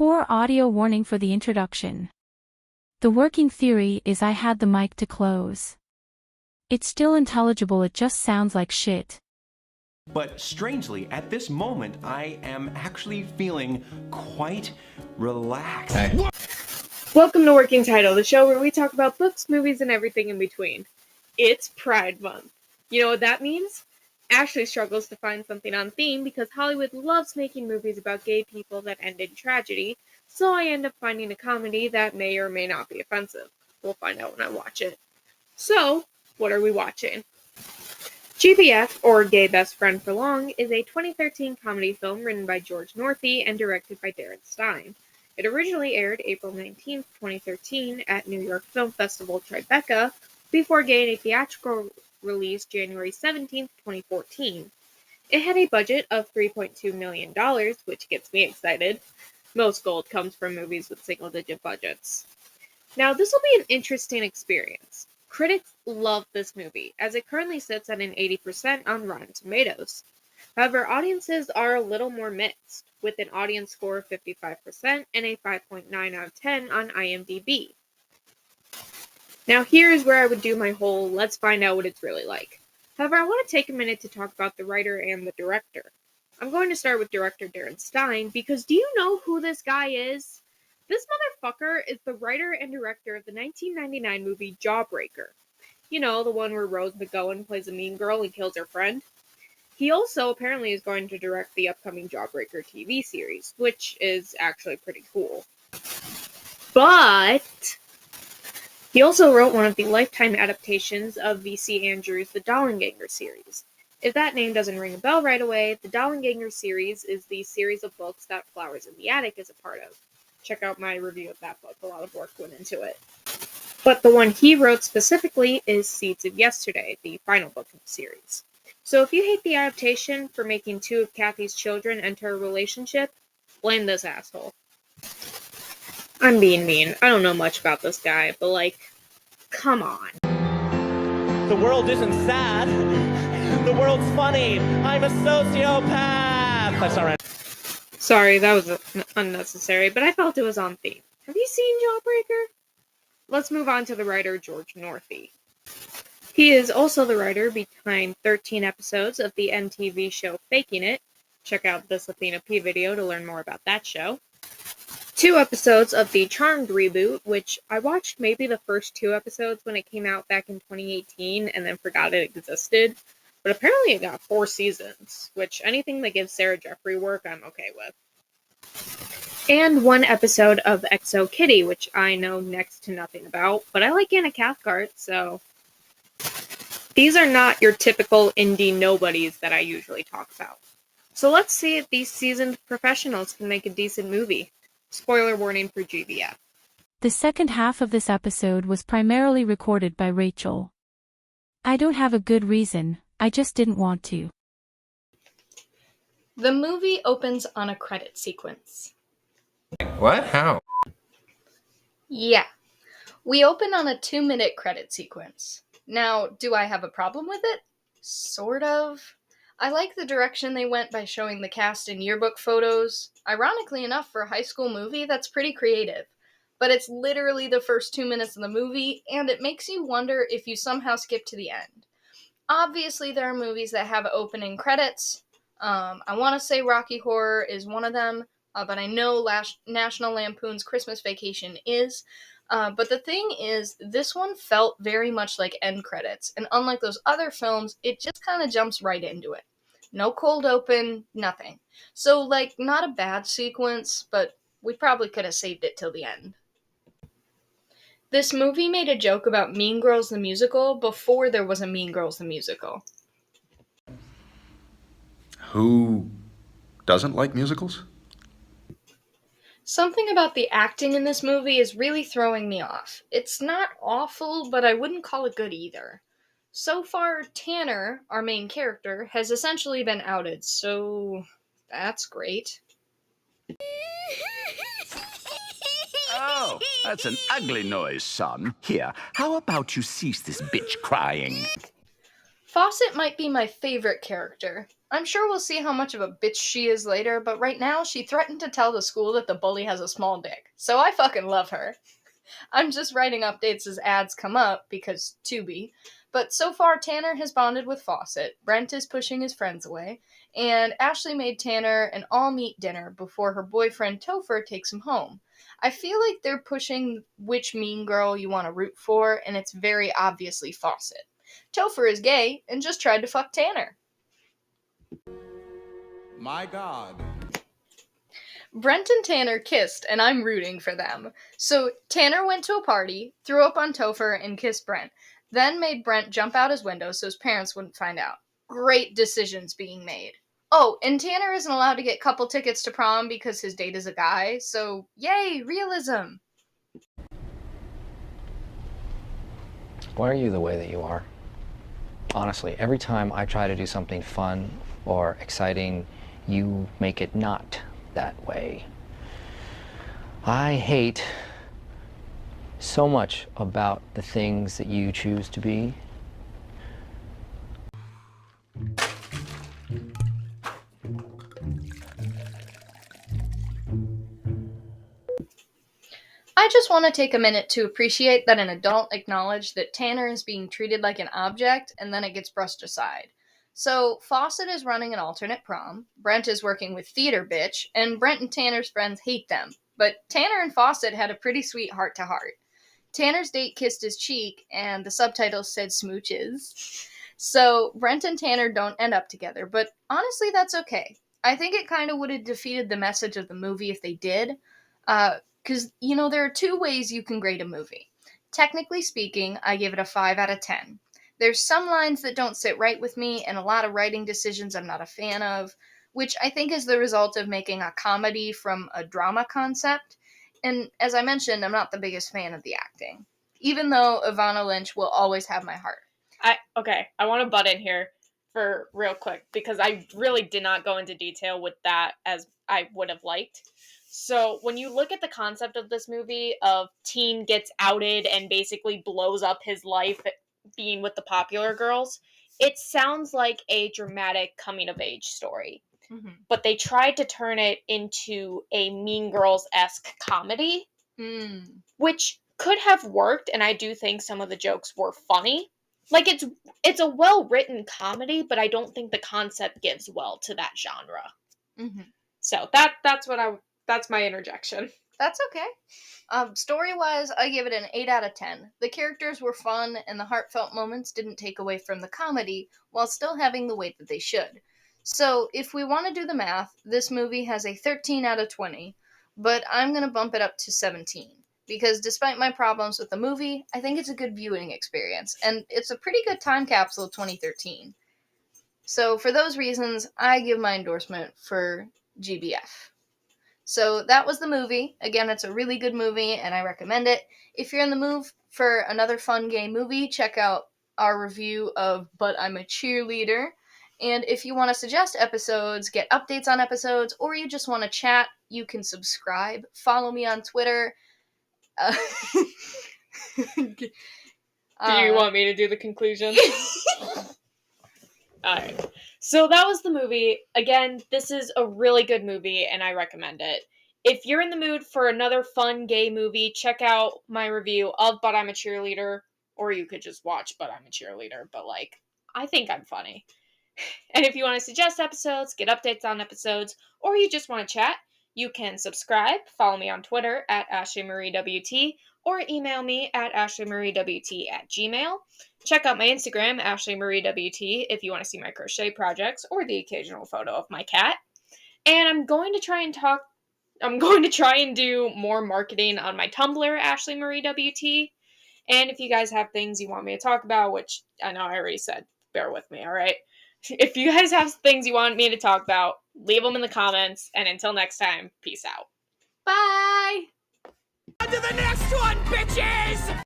Poor audio warning for the introduction. The working theory is I had the mic to close. It's still intelligible, it just sounds like shit. But strangely, at this moment, I am actually feeling quite relaxed. Hey. Welcome to Working Title, the show where we talk about books, movies, and everything in between. It's Pride Month. You know what that means? Ashley struggles to find something on theme because Hollywood loves making movies about gay people that end in tragedy, so I end up finding a comedy that may or may not be offensive. We'll find out when I watch it. So, what are we watching? GBF, or Gay Best Friend for Long, is a 2013 comedy film written by George Northey and directed by Darren Stein. It originally aired April 19, 2013 at New York Film Festival Tribeca, before getting a theatrical release January 17, 2014. It had a budget of $3.2 million, which gets me excited. Most gold comes from movies with single-digit budgets. Now, this will be an interesting experience. Critics love this movie, as it currently sits at an 80% on Rotten Tomatoes. However, audiences are a little more mixed, with an audience score of 55% and a 5.9 out of 10 on IMDb. Now here's where I would do my whole let's find out what it's really like. However, I want to take a minute to talk about the writer and the director. I'm going to start with director Darren Stein, because do you know who this guy is? This motherfucker is the writer and director of the 1999 movie Jawbreaker. You know, the one where Rose McGowan plays a mean girl and kills her friend. He also apparently is going to direct the upcoming Jawbreaker TV series, which is actually pretty cool. But he also wrote one of the Lifetime adaptations of V.C. Andrews' The Dollanganger series. If that name doesn't ring a bell right away, the Dollanganger series is the series of books that Flowers in the Attic is a part of. Check out my review of that book, a lot of work went into it. But the one he wrote specifically is Seeds of Yesterday, the final book of the series. So if you hate the adaptation for making two of Kathy's children enter a relationship, blame this asshole. I'm being mean. I don't know much about this guy, but come on. The world isn't sad. The world's funny. I'm a sociopath. That's all right. Sorry, that was unnecessary, but I felt it was on theme. Have you seen Jawbreaker? Let's move on to the writer George Northey. He is also the writer behind 13 episodes of the MTV show Faking It. Check out this Athena P video to learn more about that show. 2 episodes of the Charmed reboot, which I watched maybe the first 2 episodes when it came out back in 2018 and then forgot it existed. But apparently it got 4 seasons, which anything that gives Sarah Jeffrey work, I'm okay with. And 1 episode of XO Kitty, which I know next to nothing about, but I like Anna Cathcart, so these are not your typical indie nobodies that I usually talk about. So let's see if these seasoned professionals can make a decent movie. Spoiler warning for GBF. The second half of this episode was primarily recorded by Rachel. I don't have a good reason, I just didn't want to. The movie opens on a credit sequence. What? How? Yeah. We open on a 2-minute credit sequence. Now, do I have a problem with it? Sort of. I like the direction they went by showing the cast in yearbook photos. Ironically enough, for a high school movie, that's pretty creative. But it's literally the first 2 minutes of the movie, and it makes you wonder if you somehow skip to the end. Obviously, there are movies that have opening credits. I want to say Rocky Horror is one of them, but I know National Lampoon's Christmas Vacation is. But the thing is, this one felt very much like end credits, and unlike those other films, it just kind of jumps right into it. No cold open, nothing. So, not a bad sequence, but we probably could have saved it till the end. This movie made a joke about Mean Girls the Musical before there was a Mean Girls the Musical. Who doesn't like musicals? Something about the acting in this movie is really throwing me off. It's not awful, but I wouldn't call it good either. So far, Tanner, our main character, has essentially been outed, so that's great. Oh, that's an ugly noise, son. Here, how about you cease this bitch crying? Fawcett might be my favorite character. I'm sure we'll see how much of a bitch she is later, but right now she threatened to tell the school that the bully has a small dick. So I fucking love her. I'm just writing updates as ads come up, because to be. But so far, Tanner has bonded with Fawcett, Brent is pushing his friends away, and Ashley made Tanner an all-meat dinner before her boyfriend Topher takes him home. I feel like they're pushing which mean girl you want to root for, and it's very obviously Fawcett. Topher is gay and just tried to fuck Tanner. My God. Brent and Tanner kissed, and I'm rooting for them. So Tanner went to a party, threw up on Topher, and kissed Brent. Then made Brent jump out his window so his parents wouldn't find out. Great decisions being made. Oh, and Tanner isn't allowed to get couple tickets to prom because his date is a guy, so yay, realism! Why are you the way that you are? Honestly, every time I try to do something fun or exciting, you make it not that way. I hate so much about the things that you choose to be. I just want to take a minute to appreciate that an adult acknowledged that Tanner is being treated like an object, and then it gets brushed aside. So, Fawcett is running an alternate prom, Brent is working with Theater Bitch, and Brent and Tanner's friends hate them. But Tanner and Fawcett had a pretty sweet heart-to-heart. Tanner's date kissed his cheek, and the subtitles said smooches. So, Brent and Tanner don't end up together, but honestly, that's okay. I think it kind of would have defeated the message of the movie if they did. Because, there are two ways you can grade a movie. Technically speaking, I give it a 5 out of 10. There's some lines that don't sit right with me, and a lot of writing decisions I'm not a fan of, which I think is the result of making a comedy from a drama concept. And as I mentioned, I'm not the biggest fan of the acting, even though Ivana Lynch will always have my heart. I want to butt in here for real quick, because I really did not go into detail with that as I would have liked. So when you look at the concept of this movie of teen gets outed and basically blows up his life being with the popular girls, it sounds like a dramatic coming-of-age story. Mm-hmm. But they tried to turn it into a Mean Girls-esque comedy, which could have worked, and I do think some of the jokes were funny. Like, it's a well-written comedy, but I don't think the concept gives well to that genre. Mm-hmm. So that's my interjection. That's okay. Story-wise, I give it an 8 out of 10. The characters were fun, and the heartfelt moments didn't take away from the comedy, while still having the weight that they should. So, if we want to do the math, this movie has a 13 out of 20, but I'm going to bump it up to 17. Because despite my problems with the movie, I think it's a good viewing experience, and it's a pretty good time capsule of 2013. So, for those reasons, I give my endorsement for GBF. So that was the movie. Again, it's a really good movie, and I recommend it. If you're in the mood for another fun gay movie, check out our review of But I'm a Cheerleader. And if you want to suggest episodes, get updates on episodes, or you just want to chat, you can subscribe. Follow me on Twitter. Do you want me to do the conclusion? Alright. So that was the movie. Again, this is a really good movie, and I recommend it. If you're in the mood for another fun gay movie, check out my review of But I'm a Cheerleader, or you could just watch But I'm a Cheerleader, but I think I'm funny. And if you want to suggest episodes, get updates on episodes, or you just want to chat, you can subscribe, follow me on Twitter at ashleymariewt, or email me at ashleymariewt@gmail. Check out my Instagram, ashleymariewt, if you want to see my crochet projects or the occasional photo of my cat. And I'm going to try and do more marketing on my Tumblr, ashleymariewt. And if you guys have things you want me to talk about, which I know I already said, bear with me, alright? If you guys have things you want me to talk about, leave them in the comments. And until next time, peace out. Bye! On to the next one, bitches!